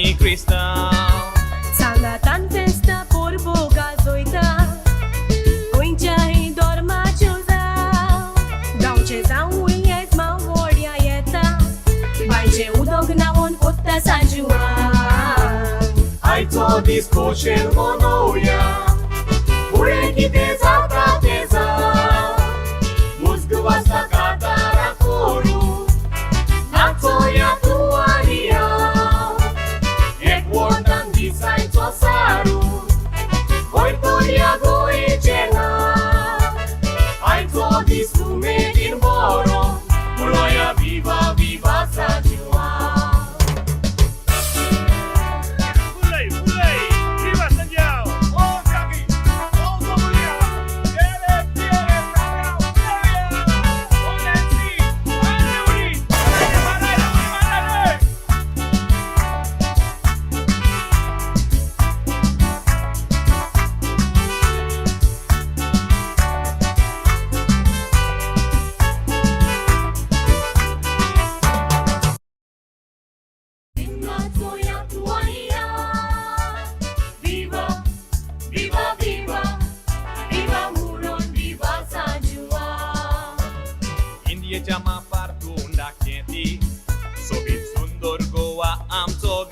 आमी क्रिस्तांव. सांगातान फेस्ता पोरबो गाजोयता गोंयच्याय धर्माच्यो जाव गांवचे जावं येजमा व्हड्या येता बांयचें उदक न्हावून कोत्ता सांजुवान. आयचो दीस खोशेल मनोवया फुडें कितें जाता तें जावं. मुजग वाजता कांतारां करूं नाचोया तूं आनी हांव. एकवटान दिसायचो सारून वयतोया गोंयचें नांव. आयचो दीस उमेदीन बरो म्हणोया विवा विवा सा Joao. Viva San Joao! Oh, Jackie! Oh, Gomantak! Oh, Nancy! नाचोया तूं आनी हांव. विवा विवा विवा विवा म्हणून विवा सा जोआओ. इंडियेच्या मापार तूं दाखयती सोबीत सुंदर गोवा आमचो